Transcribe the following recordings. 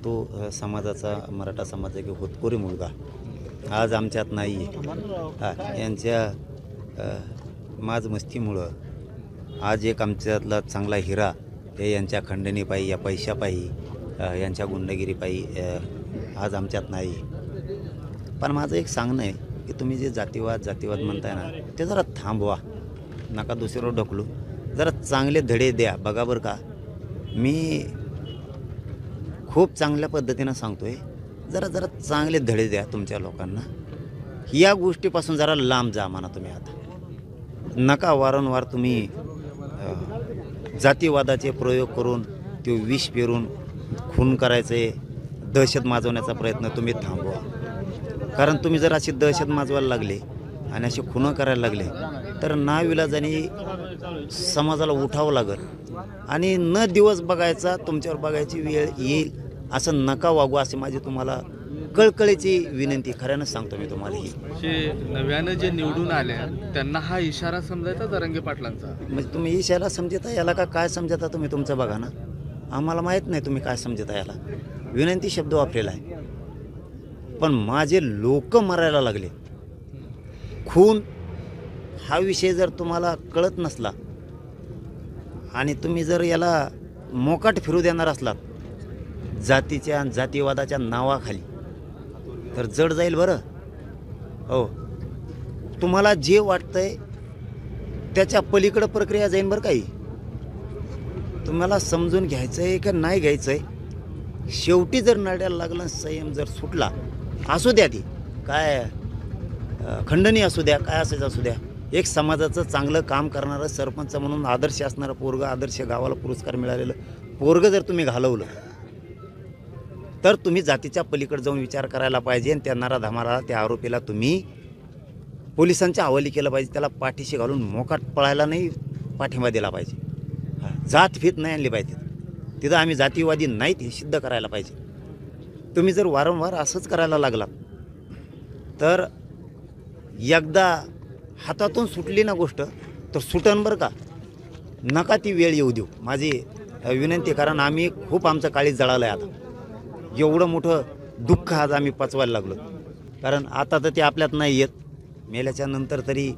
परंतु समाजाचा मराठा समाजाचा एक होतकरी मुलगा आज आमच्यात नाही आहे. यांच्या माजमस्तीमुळं आज एक आमच्यातला चांगला हिरा हे यांच्या खंडणीपायी या पैशापायी यांच्या गुंडगिरीपायी आज आमच्यात नाही. पण माझं एक सांगणं आहे की तुम्ही जे जातीवाद म्हणताय ना ते जरा थांबवा, नका दुसरीवर ढकलू, जरा चांगले धडे द्या. बघा बरं का, मी खूप चांगल्या पद्धतीनं सांगतो आहे, जरा चांगले धडे द्या तुमच्या लोकांना. या गोष्टीपासून जरा लांब जा म्हणा तुम्ही. आता नका वारंवार तुम्ही जातीवादाचे प्रयोग करून ते विष पेरून खून करायचे, दहशत माजवण्याचा प्रयत्न तुम्ही थांबवा. कारण तुम्ही जर अशी दहशत माजवायला लागले आणि अशी खुनं करायला लागले तर नाविलाजाने समाजाला उठावं लागेल आणि न दिवस बघायचा तुमच्यावर बघायची वेळ येईल. असं नका वागू, असे माझी तुम्हाला कळकळीची विनंती खऱ्यानं सांगतो मी तुम्हाला. ही जे नव्यानं जे निवडून आले त्यांना हा इशारा समजायचा जरांगे पाटलांचा, म्हणजे तुम्ही इशारा समजता याला का काय समजता तुम्ही तुमचं बघा ना, आम्हाला माहीत नाही तुम्ही काय समजता याला. विनंती शब्द वापरेला आहे. पण माझे लोक मरायला लागले. खून हा विषय जर तुम्हाला कळत नसला आणि तुम्ही जर याला मोकाट फिरू देणार असलात जातीच्या जातीवादाच्या नावाखाली तर जड जाईल बरं. हो, तुम्हाला जे वाटतंय त्याच्या पलीकडं प्रक्रिया जाईल बरं. काही तुम्हाला समजून घ्यायचं आहे का नाही घ्यायचं आहे. शेवटी जर नड्याला लागलं, संयम जर सुटला, असू द्या, ती काय खंडणी असू द्या, काय असायचं असू द्या, एक समाजाचं चांगलं काम करणारं सरपंच म्हणून आदर्श असणारं पोरगं, आदर्श गावाला पुरस्कार मिळालेलं पोरगं जर तुम्ही घालवलं तर तुम्ही जातीच्या पलीकडे जाऊन विचार करायला पाहिजे आणि त्या नराधमाला, त्या आरोपीला तुम्ही पोलिसांच्या हवाली केलं पाहिजे. त्याला पाठीशी घालून मोकाट पळायला नाही पाठिंबा दिला पाहिजे. जात फीत नाही आणली पाहिजे. तिथं आम्ही जातीवादी नाहीत हे सिद्ध करायला पाहिजे. तुम्ही जर वारंवार असंच करायला लागलात तर एकदा हातातून सुटली ना गोष्ट तर सुटन बरं का. नका ती वेळ येऊ देऊ, माझी विनंती. कारण आम्ही खूप आमचं काळीज जळालं आहे. आता एवढं मोठं दुःख आज आम्ही पचवायला लागलो. कारण आता तर ते आपल्यात नाही येत, मेल्याच्या नंतर तरी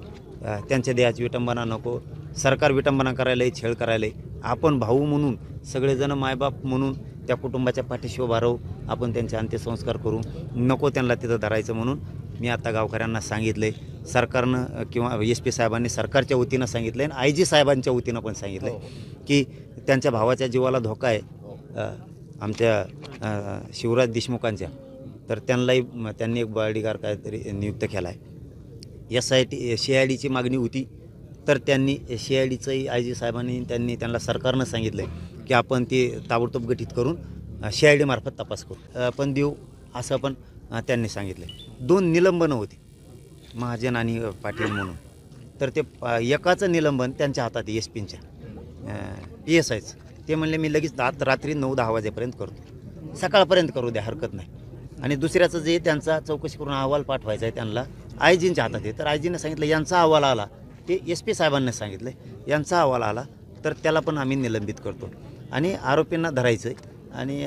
त्यांच्या देहाची विटंबना नको. सरकार विटंबना करायला, छेड करायला. आपण भाऊ म्हणून सगळेजण, मायबाप म्हणून त्या कुटुंबाच्या पाठीशी उभा राहू. आपण त्यांचे अंत्यसंस्कार करू, नको त्यांना तिथं धरायचं. म्हणून मी आता गावकऱ्यांना सांगितलं आहे, सरकारनं किंवा SP साहेबांनी सरकारच्या वतीनं सांगितलं आहे आणि IG साहेबांच्या वतीनं पण सांगितलं आहे की त्यांच्या भावाच्या जीवाला धोका आहे आमच्या शिवराज देशमुखांच्या, तर त्यांनी एक बॉडीगार्ड काहीतरी नियुक्त केला आहे. CIDची मागणी होती तर त्यांनी CIDचंही IG साहेबांनी त्यांना सरकारनं सांगितलं आहे की आपण ते ताबडतोब गठीत करून CID मार्फत तपास करू पण देऊ, असं पण त्यांनी सांगितलं आहे. 2 निलंबनं होती, महाजन आणि पाटील म्हणून. तर ते एकाचं निलंबन त्यांच्या हातात आहे, SPंच्या PSIचं. ते म्हणले मी लगेच रात्री 9-10 वाजेपर्यंत करतो, सकाळपर्यंत करू द्या, हरकत नाही. आणि दुसऱ्याचं जे त्यांचा चौकशी करून अहवाल पाठवायचा आहे त्यांना IGंच्या हातात आहे. तर IGनं सांगितलं यांचा अहवाल आला, ते SP साहेबांना सांगितलं यांचा अहवाल आला तर त्याला पण आम्ही निलंबित करतो आणि आरोपींना धरायचं आहे. आणि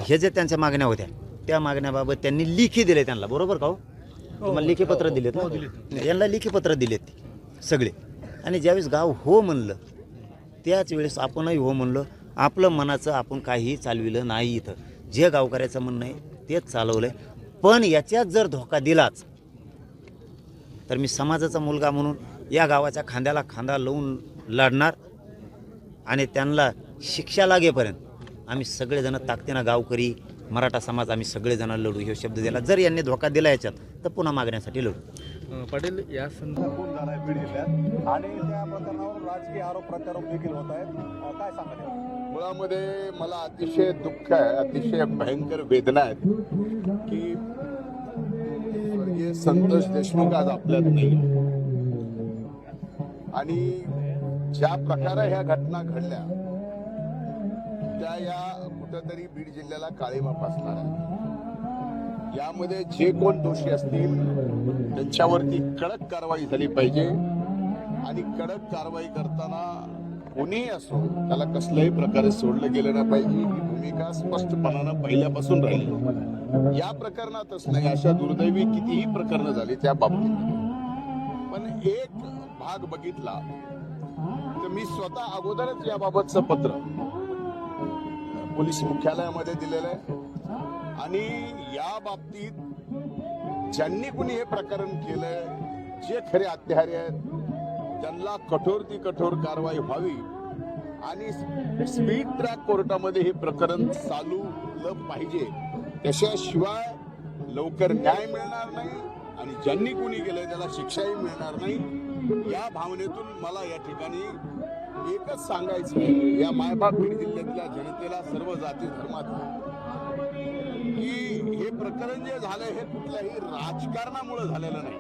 हे जे त्यांच्या मागण्या होत्या त्या मागण्याबाबत त्यांनी लेखी दिले त्यांना, बरोबर का हो? तुम्हाला लेखी पत्र दिलेत ना, यांना लेखी पत्र दिलेत सगळे. आणि ज्यावेळेस गाव हो म्हणलं त्याच वेळेस आपणही हो म्हणलं. आपलं मनाचं आपण काहीही चालविलं नाही. इथं जे गावकऱ्याचं म्हणणं आहे तेच चालवलं आहे. पण याच्यात जर धोका दिलाच तर मी समाजाचा मुलगा म्हणून या गावाच्या खांद्याला खांदा लावून लढणार आणि त्यांना शिक्षा लागेपर्यंत आम्ही सगळेजण ताकदीनं, गावकरी, मराठा समाज, आम्ही सगळेजण लढू हे शब्द दिला. जर यांनी धोका दिला याच्यात तर पुन्हा मागण्यासाठी लढू. पाटील, या खून झालाय बीड जिल्ह्यात आणि त्या प्रकरणावर राजकीय आरोप प्रत्यारोप देखील होत आहेत. काय सांगाल? मुळामध्ये मला अतिशय दुःख आहे, अतिशय भयंकर वेदना आहेत की स्वर्गीय संतोष देशमुख आज आपल्यात नाही आणि ज्या प्रकारे ह्या घटना घडल्या त्या या कुठंतरी बीड जिल्ह्याला काळीमा फासणार आहे. यामध्ये जे कोण दोषी असतील त्यांच्यावरती कडक कारवाई झाली पाहिजे आणि कडक कारवाई करताना कोणीही असो त्याला कसल्याही प्रकारे सोडलं गेलं नाही पाहिजे ही भूमिका स्पष्टपणानं पहिल्यापासून राहिली. या प्रकरणातच नाही, अशा दुर्दैवी कितीही प्रकरणं झाली त्या बाबतीत. पण एक भाग बघितला तर मी स्वतः अगोदरच याबाबतचं पत्र पोलीस मुख्यालयामध्ये दिलेलं आहे आणि या बाबतीत ज्यांनी कुणी हे प्रकरण केलंय, जे खरे हत्यारे आहेत, त्यांना कठोर ती कठोर कारवाई व्हावी आणि स्पीड ट्रॅक कोर्टामध्ये हे प्रकरण चालवलं पाहिजे. त्याशिवाय लवकर न्याय मिळणार नाही आणि ज्यांनी कुणी केलंय त्याला शिक्षाही मिळणार नाही. या भावनेतून मला या ठिकाणी एकच सांगायचं आहे या मायबाप बीड जिल्ह्यातल्या जनतेला, सर्व जाती धर्मात, की हे प्रकरण जे झालंय हे कुठल्याही राजकारणामुळे झालेलं नाही.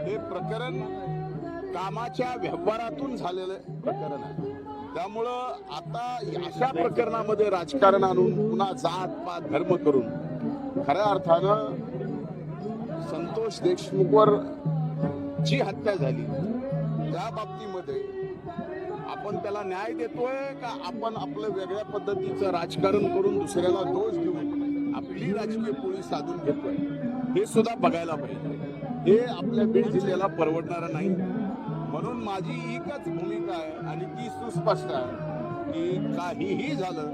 हे प्रकरण कामाच्या व्यवहारातून झालेलं प्रकरण आहे. त्यामुळं आता अशा प्रकरणामध्ये राजकारण आणून पुन्हा जात पात धर्म करून खऱ्या अर्थानं संतोष देशमुखवर जी हत्या झाली त्या बाबतीमध्ये आपण त्याला न्याय देतोय का आपण आपलं वेगळ्या पद्धतीचं राजकारण करून दुसऱ्याला दोष देऊन आपली राजकीय पोळी साधून घेतोय हे सुद्धा बघायला पाहिजे. हे आपल्या बीड जिल्ह्याला परवडणारं नाही. म्हणून माझी एकच भूमिका आहे आणि ती सुस्पष्ट आहे की काहीही झालं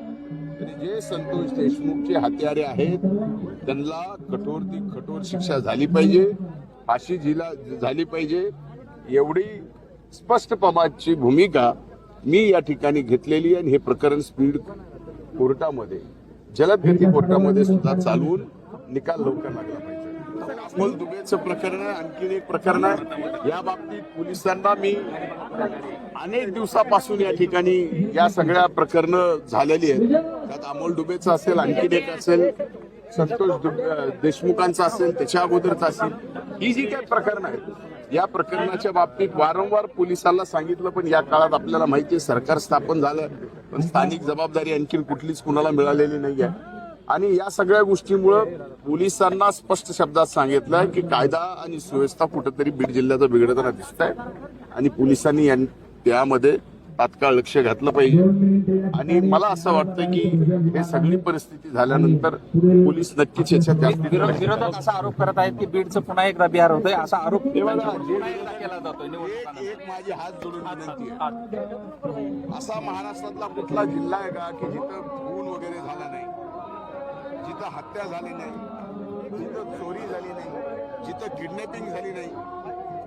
तरी जे संतोष देशमुखचे हत्यारे आहेत त्यांना कठोर ती कठोर शिक्षा झाली पाहिजे, फाशी झाली पाहिजे. एवढी स्पष्टपणाची भूमिका मी या ठिकाणी घेतलेली आहे आणि हे प्रकरण स्पीड कोर्टामध्ये, जलदगती कोर्टामध्ये सुद्धा चालवून निकाल लवकर लागला पाहिजे. अमोल दुबेचं प्रकरण आहे, आणखीन एक प्रकरण आहे. या बाबतीत पोलिसांना मी अनेक दिवसापासून या ठिकाणी या सगळ्या प्रकरणं झालेली आहेत. त्यात अमोल दुबेचं असेल, आणखीन एक असेल, संतोष देशमुखांचं असेल, त्याच्या अगोदरचं असेल, ही जी काही प्रकरणं आहेत या प्रकरणाच्या बाबतीत वारंवार पोलिसांना सांगितलं. पण या काळात आपल्याला माहिती आहे सरकार स्थापन झालं पण स्थानिक जबाबदारी आणखीन कुठलीच कुणाला मिळालेली नाही आहे. आणि या सगळ्या गोष्टीमुळं पोलिसांना स्पष्ट शब्दात सांगितलं की कायदा आणि सुव्यवस्था कुठेतरी बीड जिल्ह्याचा बिघडताना दिसत आहे आणि पोलिसांनी त्यामध्ये तात्काळ लक्ष घातलं पाहिजे. आणि मला असं वाटतं की हे सगळी परिस्थिती झाल्यानंतर पोलीस नक्कीच याच्यात विरोधक असा आरोप करत आहेत की बीडचं पुन्हा एकदा बिहार होतंय असा आरोप केला जातोय. एक माझी हात जोडून विनंती आहे, असा महाराष्ट्रातला कुठला जिल्हा आहे का की जिथं खून वगैरे झाला नाही, जिथं हत्या झाली नाही, जिथं चोरी झाली नाही, जिथं किडनॅपिंग झाली नाही?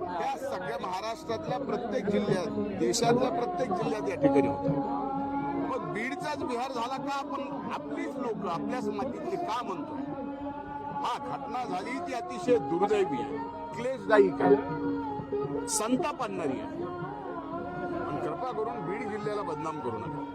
त्या सगळ्या महाराष्ट्रातल्या प्रत्येक जिल्ह्यात, देशातल्या प्रत्येक जिल्ह्यात या ठिकाणी होतं. मग बीडचाच बिहार झाला का? आपण आपलीच लोक आपल्याच मातीतले का म्हणतो? हा, घटना झाली ती अतिशय दुर्दैवी आहे, क्लेशदायक आहे, संताप आणणारी आहे. पण कृपा करून बीड जिल्ह्याला बदनाम करू नका.